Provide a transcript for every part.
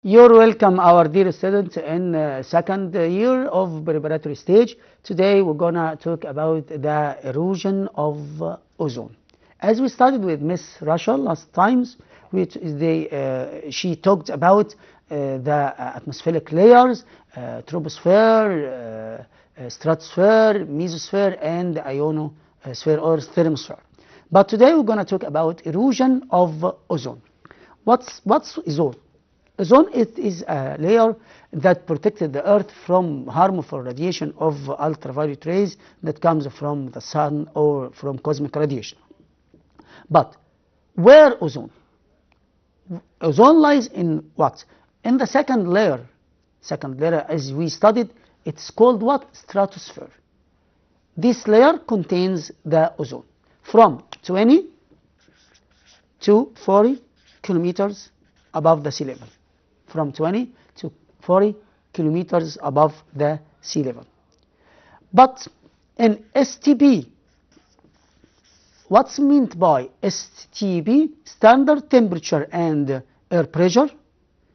You're welcome, our dear students, in second year of preparatory stage. Today we're gonna talk about the erosion of ozone. As we studied with Miss Rachel last times, which is she talked about the atmospheric layers, troposphere, stratosphere, mesosphere, and ionosphere or thermosphere. But today we're gonna talk about erosion of ozone. What's ozone? Ozone is a layer that protected the Earth from harmful radiation of ultraviolet rays that comes from the sun or from cosmic radiation. But where ozone? Ozone lies in what? In the second layer. Second layer, as we studied, it's called what? Stratosphere. This layer contains the ozone from 20 to 40 kilometers above the sea level. From 20 to 40 kilometers above the sea level. But in STP, what's meant by STP? Standard temperature and air pressure.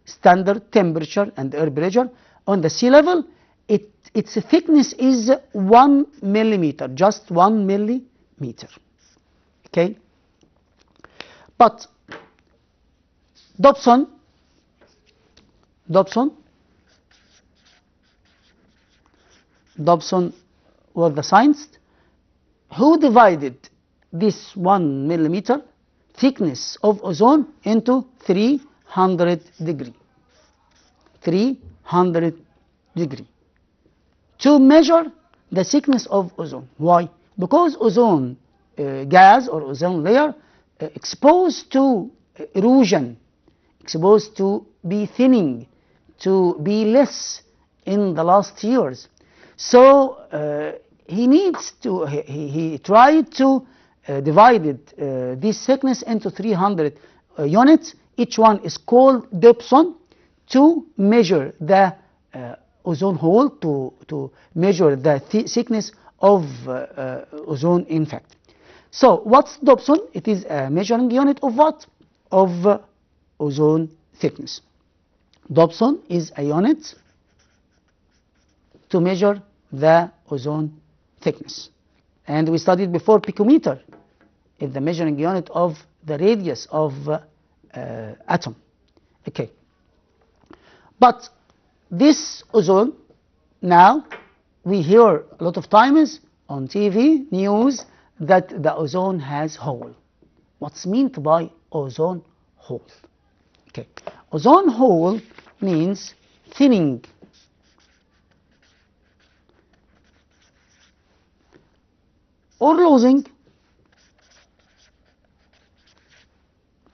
Standard temperature and air pressure on the sea level, its thickness is 1 millimeter, just 1 millimeter. Okay? But Dobson was the scientist who divided this 1 millimeter thickness of ozone into 300 degree. 300 degree to measure the thickness of ozone. Why? Because ozone gas or ozone layer exposed to erosion, exposed to be thinning, to be less in the last years. So he tried to divide this thickness into 300 units. Each one is called Dobson to measure the ozone hole, to measure the thickness of ozone in fact. So what's Dobson? It is a measuring unit of what? Of ozone thickness. Dobson is a unit to measure the ozone thickness. And we studied before picometer is the measuring unit of the radius of atom. Okay. But this ozone, now we hear a lot of times on TV news that the ozone has hole. What's meant by ozone hole? Okay. Ozone hole means thinning or losing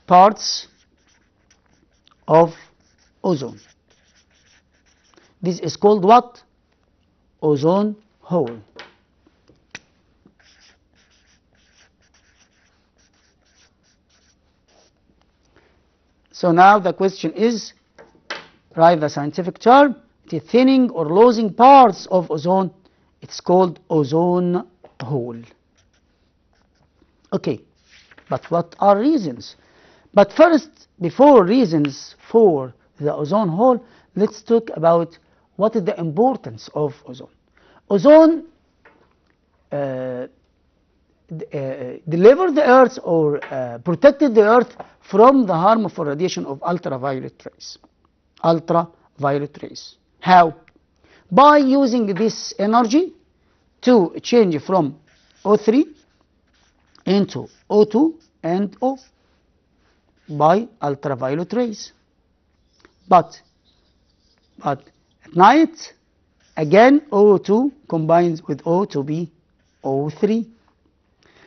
parts of ozone. This is called what? Ozone hole. So now the question is, write the scientific term. The thinning or losing parts of ozone, it's called ozone hole. Okay, but what are reasons? But first, before reasons for the ozone hole, let's talk about what is the importance of ozone. Ozone delivered the Earth or protected the Earth from the harmful radiation of ultraviolet rays. Ultraviolet rays. How? By using this energy to change from O3 into O2 and O by ultraviolet rays. But at night, again O2 combines with O to be O3.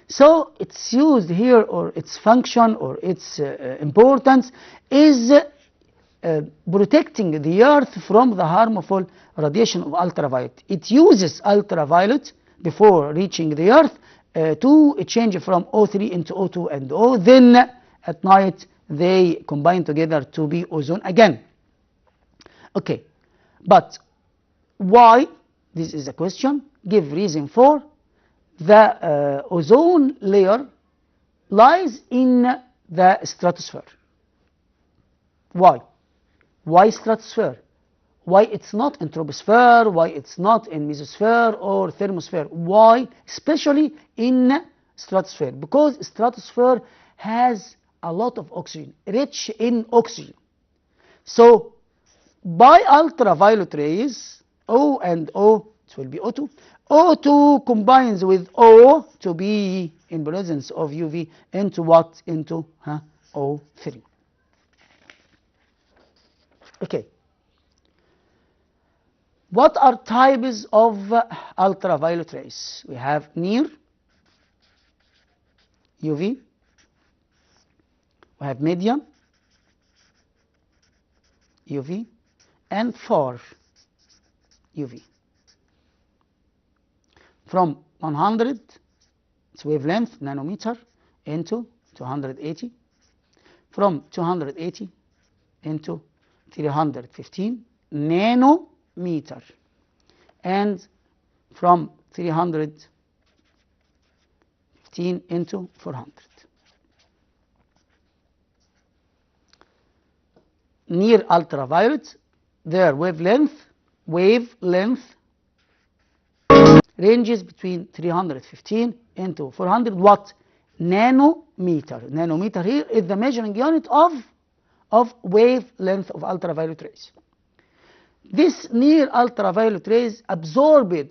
So its used here, or its function, or its importance is protecting the Earth from the harmful radiation of ultraviolet. It uses ultraviolet before reaching the Earth to change from O3 into O2 and O. Then at night they combine together to be ozone again. Okay, but why? This is a question. Give reason for. The ozone layer lies in the stratosphere. Why? Why stratosphere? Why it's not in troposphere? Why it's not in mesosphere or thermosphere? Why especially in stratosphere? Because stratosphere has a lot of oxygen, rich in oxygen. So by ultraviolet rays, O and O, it will be O2. O2 combines with O to be in presence of UV into what? Into O3. Okay. What are types of ultraviolet rays? We have near UV, we have medium UV, and far UV. From 100, its wavelength, nanometer, into 280. From 280 into 315 nanometer. And from 315 into 400. Near ultraviolet, their wavelength ranges between 315 into 400 what? Nanometer. Nanometer here is the measuring unit of wavelength of ultraviolet rays. This near ultraviolet rays absorbed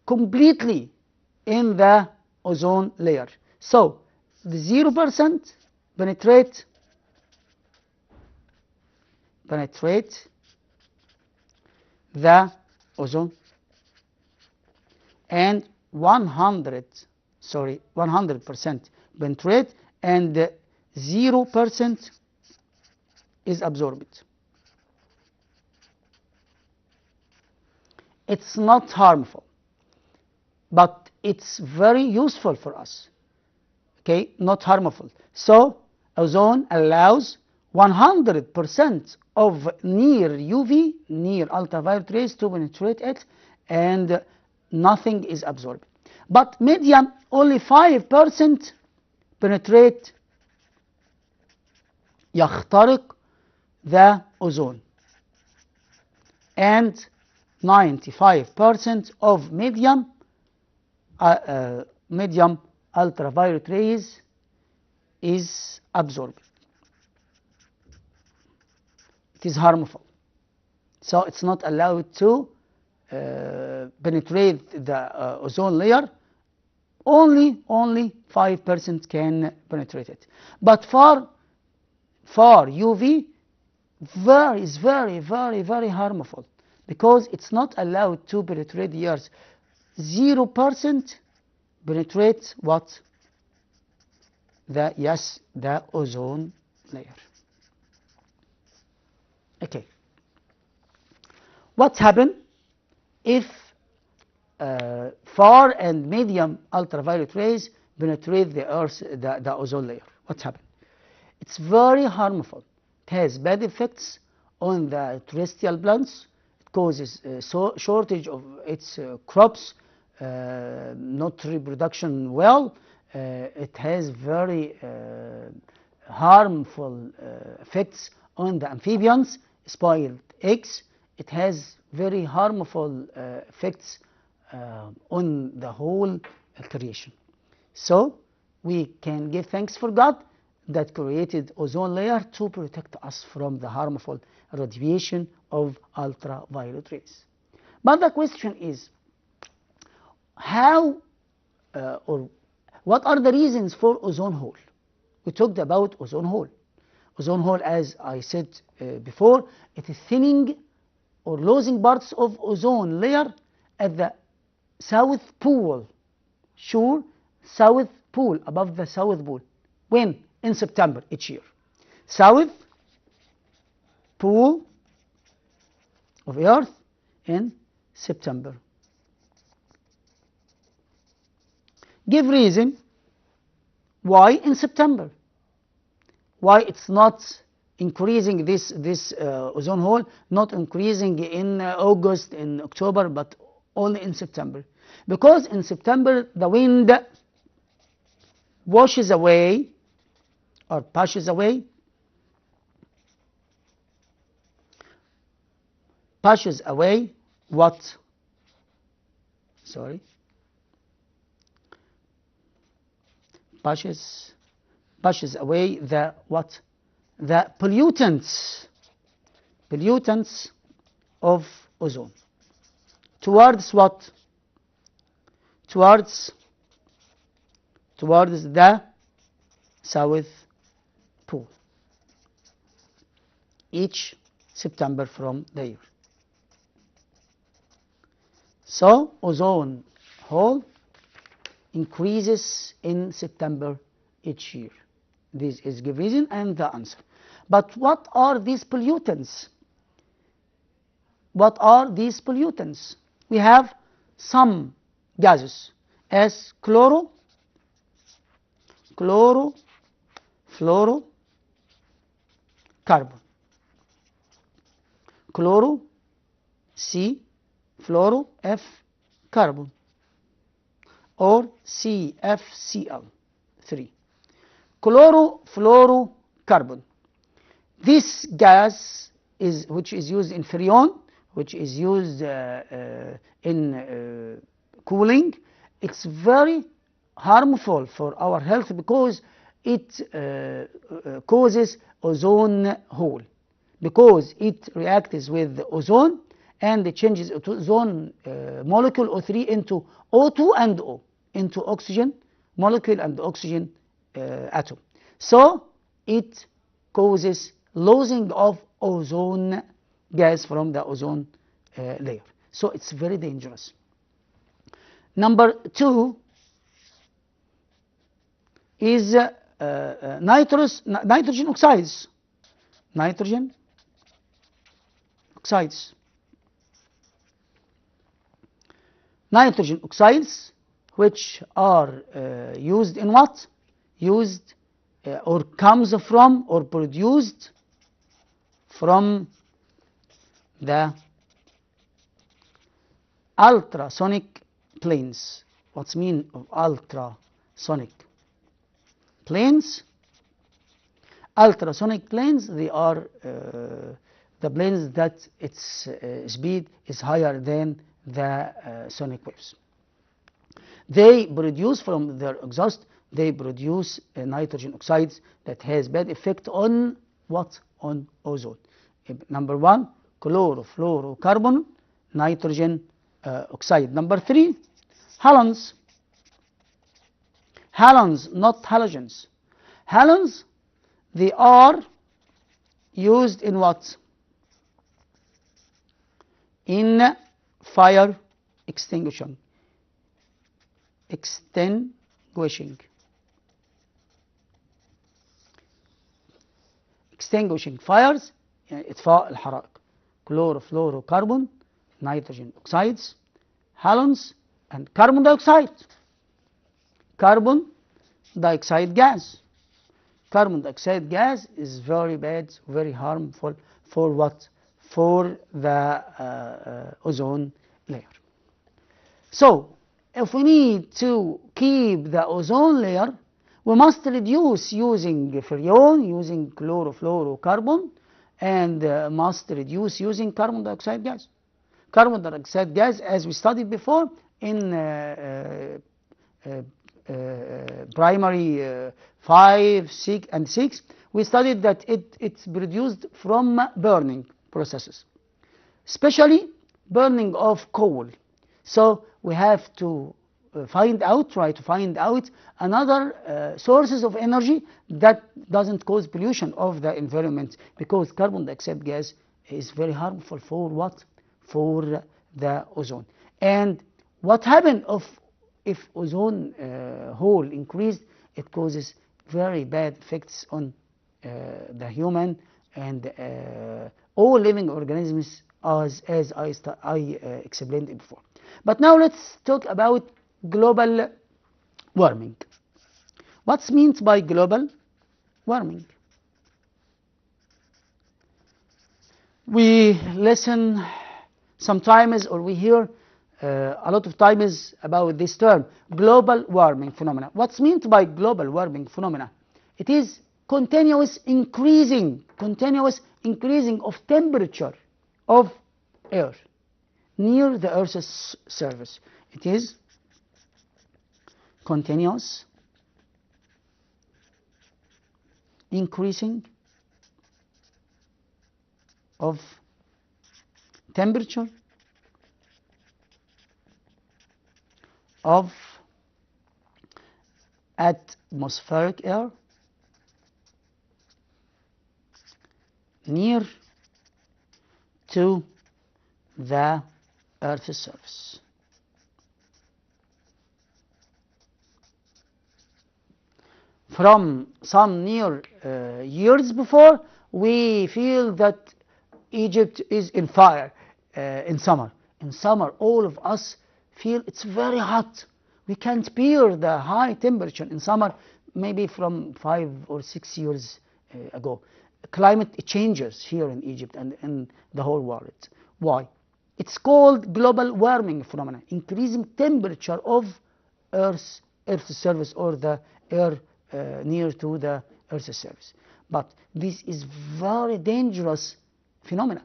completely in the ozone layer. So the 0% penetrate the ozone, and 100% penetrate, and 0% is absorbed. It's not harmful, but it's very useful for us. Okay, not harmful. So ozone allows 100% of near UV, near ultraviolet rays to penetrate it, and nothing is absorbed. But medium, only 5% penetrate, يخترق the ozone, and 95% of medium ultraviolet rays is absorbed. It is harmful, so it's not allowed to penetrate the ozone layer. Only 5% can penetrate it. But far UV is very harmful, because it's not allowed to penetrate the earth. 0% penetrates what? The ozone layer. Okay. What happens if far and medium ultraviolet rays penetrate the earth, the ozone layer? What happens? It's very harmful. It has bad effects on the terrestrial plants. It causes shortage of its crops, not reproduction well. It has very harmful effects on the amphibians, spoiled eggs. It has very harmful effects on the whole creation. So we can give thanks for God that created ozone layer to protect us from the harmful radiation of ultraviolet rays. But the question is, how or what are the reasons for ozone hole? We talked about ozone hole. Ozone hole, as I said before, it is thinning or losing parts of ozone layer at the south pole. Sure, south pole, above the south pole. When? In September each year. South pole of Earth in September. Give reason why in September. Why it's not increasing this ozone hole, not increasing in August, in October, but only in September. Because in September the wind washes away or pushes away pushes away what? Sorry. Pushes away the what? The pollutants of ozone. Towards what? Towards the South Pole each September from the year. So ozone hole increases in September each year. This is the reason and the answer. But what are these pollutants? What are these pollutants? We have some gases as chloro, fluoro, carbon. Chloro, C, fluoro, F, carbon, or CFCl3. Chlorofluorocarbon. This gas which is used in freon, which is used in cooling. It's very harmful for our health because it causes ozone hole, because it reacts with the ozone and it changes ozone molecule O3 into O2 and O, into oxygen molecule and oxygen atom. So it causes losing of ozone gas from the ozone layer. So it's very dangerous. Number 2 is nitrogen oxides. Nitrogen oxides. Nitrogen oxides, which are used in what? Used or comes from or produced from the ultrasonic planes. What's mean of ultrasonic planes? Ultrasonic planes, they are the planes that its speed is higher than the sonic waves. They produce from their exhaust, they produce nitrogen oxides that has bad effect on what? On ozone. Number 1, chlorofluorocarbon, nitrogen oxide. Number 3, halogens. Halogens, not halogens. Halogens, they are used in what? In fire extinguishing. Extinguishing fires, يعني إطفاء الحرائق. Chlorofluorocarbon, nitrogen oxides, halogens, and carbon dioxide. Carbon dioxide gas. Carbon dioxide gas is very bad, very harmful for what? For the ozone layer. So, if we need to keep the ozone layer, we must reduce using freon, using chlorofluorocarbon, and must reduce using carbon dioxide gas. Carbon dioxide gas, as we studied before in primary 5, 6, and 6, we studied that it's produced from burning processes, especially burning of coal. So we have to try to find out another sources of energy that doesn't cause pollution of the environment, because carbon dioxide gas is very harmful for what? For the ozone. And what happened if ozone hole increased? It causes very bad effects on the human and all living organisms, as I explained it before. But now let's talk about global warming. What's meant by global warming? We listen sometimes, or we hear a lot of times about this term, global warming phenomena. What's meant by global warming phenomena? It is continuous increasing of temperature of air near the Earth's surface. It is continuous increasing of temperature of atmospheric air near to the Earth's surface. From some near years before, we feel that Egypt is in fire in summer. In summer, all of us feel it's very hot. We can't bear the high temperature in summer, maybe from 5 or 6 years ago. Climate changes here in Egypt and in the whole world. Why? It's called global warming phenomenon, increasing temperature of Earth's surface or the air near to the Earth's surface. But this is very dangerous phenomenon.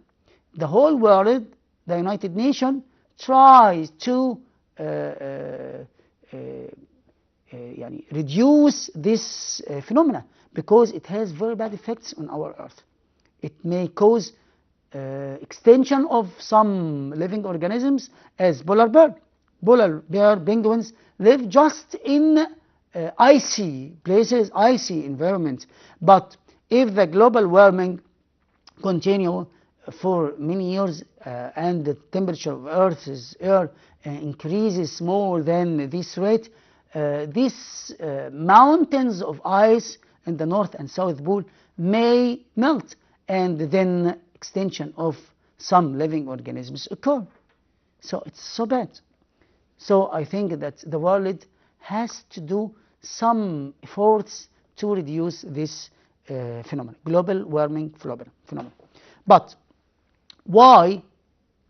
The whole world, the United Nations, tries to reduce this phenomena because it has very bad effects on our Earth. It may cause extinction of some living organisms, as polar bear penguins live just in icy places, icy environments. But if the global warming continue for many years and the temperature of Earth's air increases more than this rate, these mountains of ice in the North and South Pole may melt, and then extinction of some living organisms occur. So it's so bad. So I think that the world has to do some efforts to reduce this phenomenon, global warming phenomenon. But why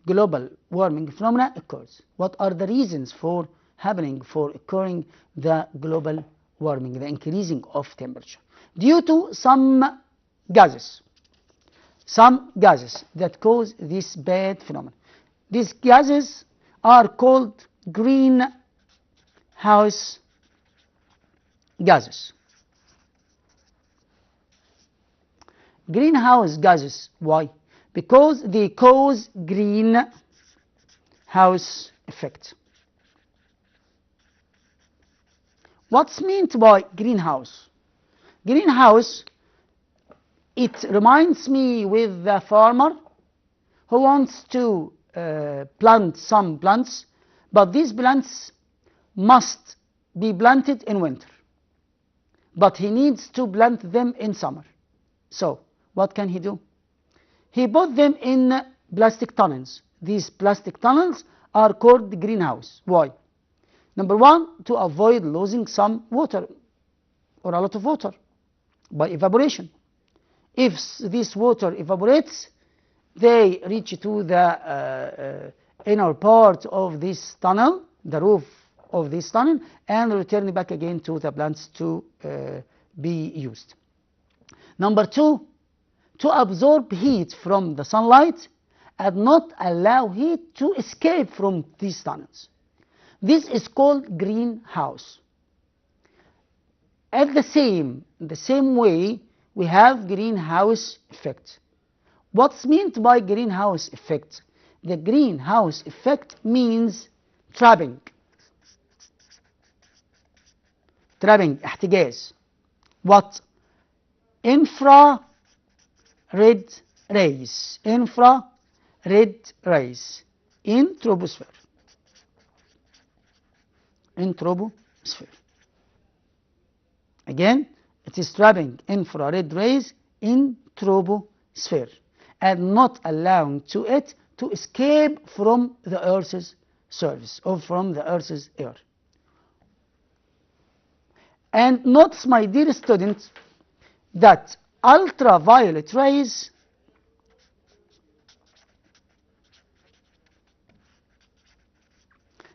global warming phenomena occurs? What are the reasons for happening, for occurring the global warming, the increasing of temperature? Due to some gases that cause this bad phenomenon. These gases are called greenhouse gases. Greenhouse gases, why? Because they cause greenhouse effect. What's meant by greenhouse? Greenhouse, it reminds me with the farmer who wants to plant some plants, but these plants must be planted in winter. But he needs to plant them in summer. So, what can he do? He put them in plastic tunnels. These plastic tunnels are called greenhouse. Why? Number one, to avoid losing some water or a lot of water by evaporation. If this water evaporates, they reach to the inner part of this tunnel, the roof of this tunnel, and return back again to the plants to be used. Number two, to absorb heat from the sunlight and not allow heat to escape from these tunnels. This is called greenhouse. At the same way, we have greenhouse effect. What's meant by greenhouse effect? The greenhouse effect means trapping. احتجاز. What? Infrared rays. Infrared rays in troposphere. In troposphere. Again, it is trapping infrared rays in troposphere and not allowing to it to escape from the Earth's surface or from the Earth's air. And notice, my dear students, that ultraviolet rays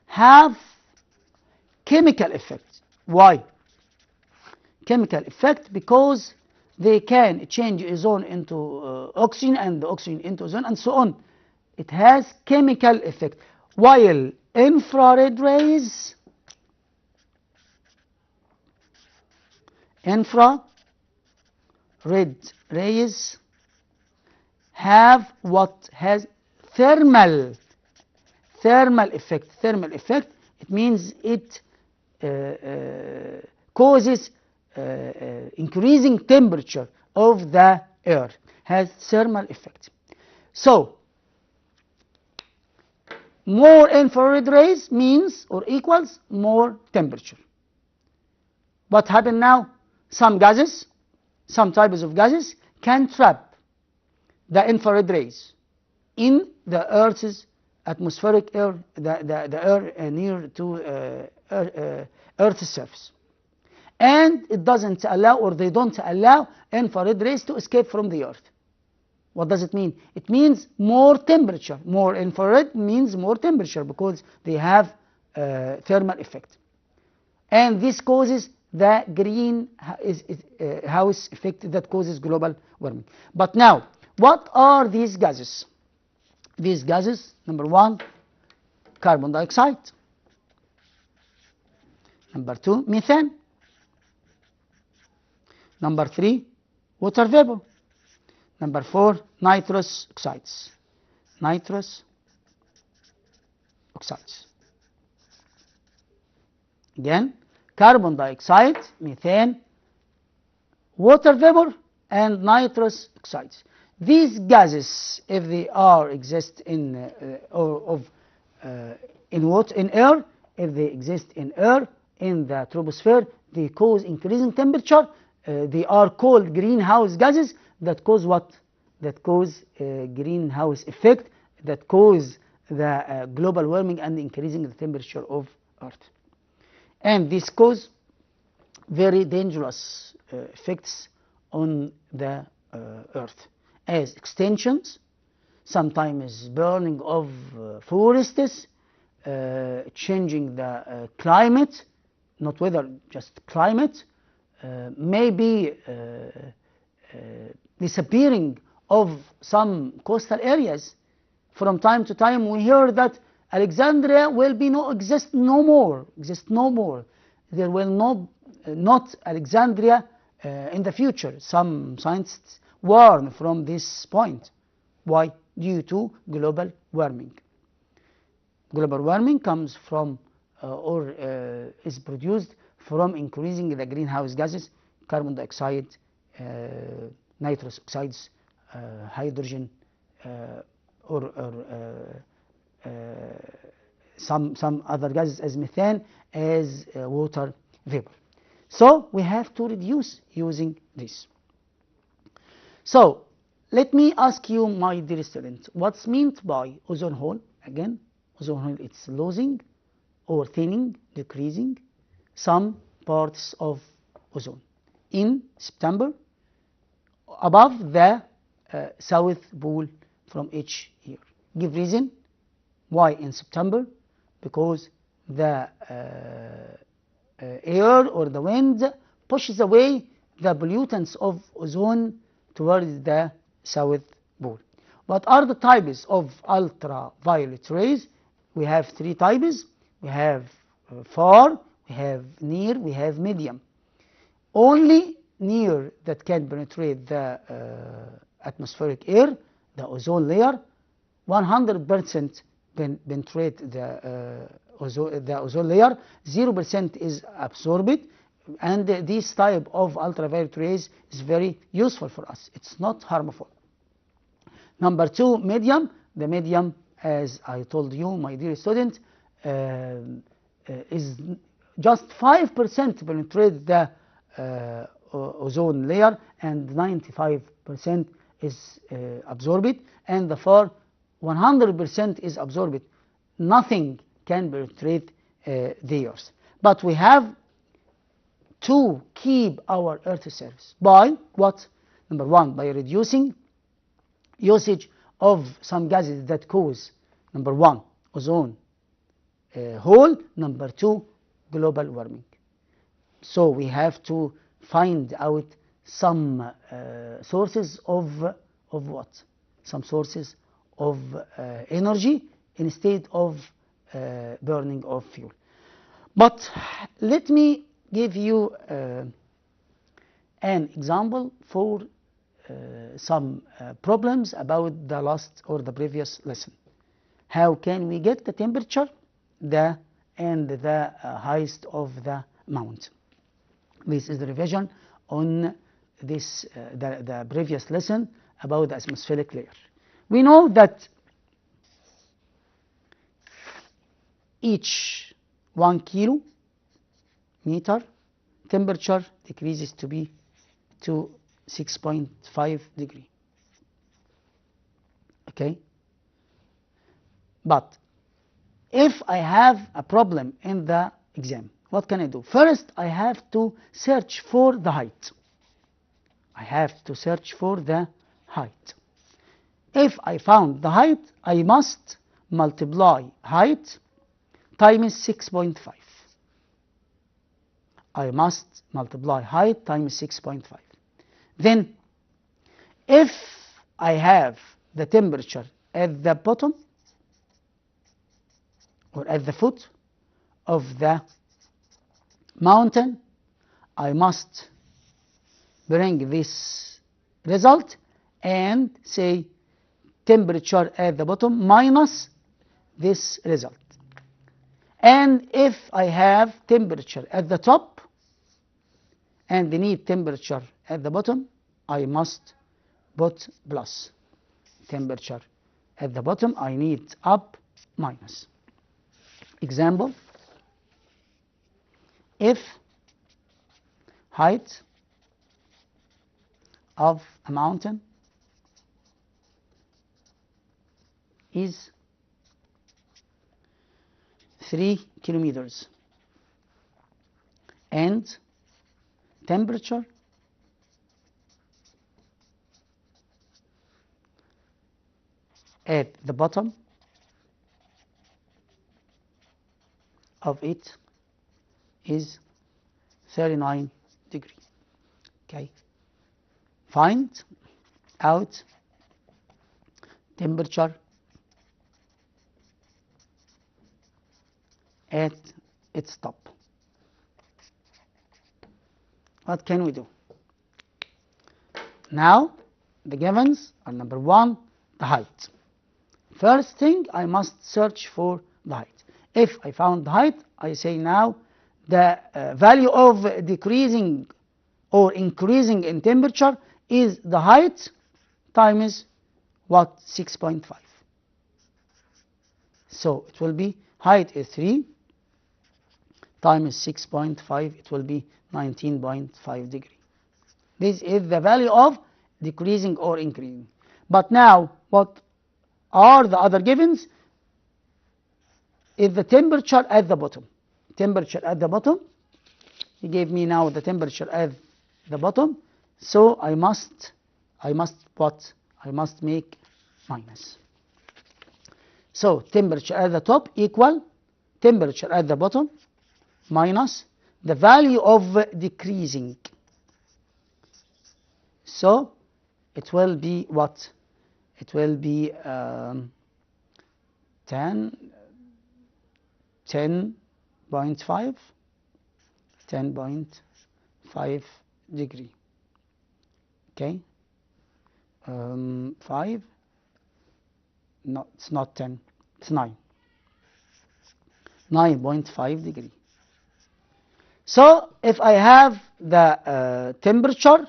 have chemical effect. Why? Chemical effect because they can change ozone into oxygen and the oxygen into ozone and so on. it has chemical effect, while infrared rays have what has thermal effect. Thermal effect, it means it causes increasing temperature of the air, has thermal effect. So more infrared rays means or equals more temperature. What happened now? Some gases, some types of gases can trap the infrared rays in the Earth's atmospheric air, the air near to Earth's surface, and it doesn't allow, or they don't allow, infrared rays to escape from the Earth. What does it mean? It means more temperature. More infrared means more temperature because they have thermal effect, and this causes the greenhouse effect that causes global warming. But now, what are these gases? These gases, number one, carbon dioxide. Number two, methane. Number three, water vapor. Number four, nitrous oxides. Nitrous oxides. Again, carbon dioxide, methane, water vapor, and nitrous oxides. These gases, if they are exist in air, if they exist in air, in the troposphere, they cause increasing temperature. They are called greenhouse gases that cause what? That cause greenhouse effect, that cause the global warming and increasing the temperature of Earth. And this cause very dangerous effects on the Earth, as extinctions, sometimes burning of forests, changing the climate, not weather, just climate, maybe disappearing of some coastal areas. From time to time we hear that Alexandria will be exist no more. There will not Alexandria in the future. Some scientists warn from this point. Why? Due to global warming. Global warming comes from or is produced from increasing the greenhouse gases, carbon dioxide, nitrous oxides, hydrogen, or some other gases as methane, as water vapor. So we have to reduce using this. So let me ask you, my dear student, what's meant by ozone hole? Again, ozone hole, it's losing or thinning, decreasing some parts of ozone in September above the South Pole from each year. Give reason why in September? Because the air or the wind pushes away the pollutants of ozone towards the South Pole. What are the types of ultraviolet rays? We have three types. We have far, we have near, we have medium. Only near that can penetrate the atmospheric air, the ozone layer, 100% penetrate the ozone layer, 0% is absorbed, and this type of ultraviolet rays is very useful for us. It's not harmful. Number two, medium. The medium, as I told you, my dear student, is just 5% penetrate the ozone layer, and 95% is absorbed, and the far 100% is absorbed. Nothing can penetrate the earth. But we have to keep our Earth surface by what? Number one, by reducing usage of some gases that cause, number one, ozone hole, number two, global warming. So we have to find out some sources of what? Some sources of energy instead of burning of fuel. But let me give you an example for some problems about the last or the previous lesson. How can we get the temperature and the height of the mountain? This is the revision on this the previous lesson about the atmospheric layer. We know that each 1 kilometer temperature decreases to 6.5 degrees. Okay, but if I have a problem in the exam, what can I do? First, I have to search for the height. I have to search for the height. If I found the height, I must multiply height times 6.5. I must multiply height times 6.5. Then, if I have the temperature at the bottom or at the foot of the mountain, I must bring this result and say temperature at the bottom minus this result. And if I have temperature at the top and need temperature at the bottom, I must put plus. Temperature at the bottom, I need up minus. Example, if height of a mountain is 3 kilometers and temperature at the bottom of it is 39 degrees. Okay, find out temperature at its top. What can we do? Now the givens are: number 1, the height. First thing, I must search for the height. If I found the height, I say now the value of decreasing or increasing in temperature is the height times what? 6.5. So it will be height is 3 times 6.5, it will be 19.5 degrees. This is the value of decreasing or increasing. But now, what are the other givens? Is the temperature at the bottom. Temperature at the bottom, he gave me now the temperature at the bottom, so I must what? I must make minus. So temperature at the top equal temperature at the bottom minus the value of decreasing. So it will be what? It will be 10.5 degree. Okay, 5, no, it's not 10, it's 9.5 degree. So if I have the temperature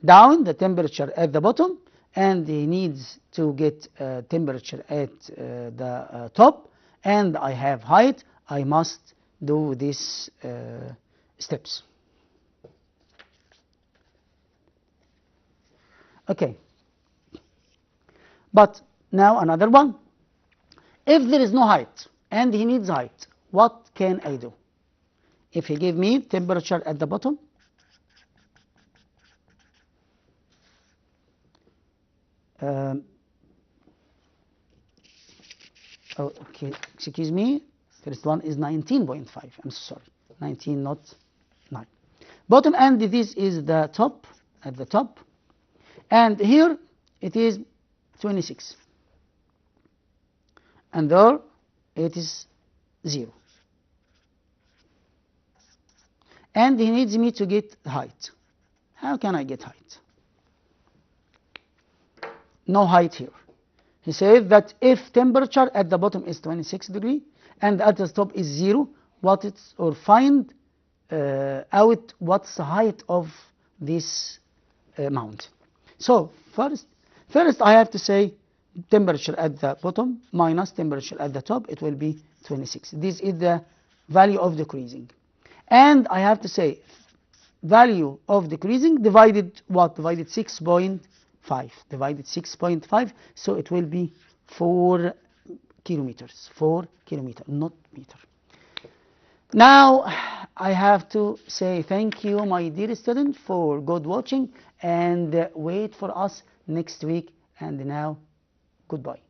down, the temperature at the bottom, and he needs to get temperature at the top, and I have height, I must do these steps. Okay, but now another one. If there is no height and he needs height, what can I do? If he gave me temperature at the bottom, oh, okay, excuse me, first one is 19.5, I'm sorry, 19, not 9. Bottom, and this is the top, at the top, and here it is 26. and there it is 0. And he needs me to get height. How can I get height? No height here. He says that if temperature at the bottom is 26 degrees and at the top is 0, find out what's the height of this mountain. So first I have to say temperature at the bottom minus temperature at the top, it will be 26. This is the value of decreasing. And I have to say value of decreasing divided what? Divided 6.5. Divided 6.5, so it will be 4 kilometers. 4 kilometers, not meter. Now I have to say thank you, my dear student, for good watching, and wait for us next week. And now, goodbye.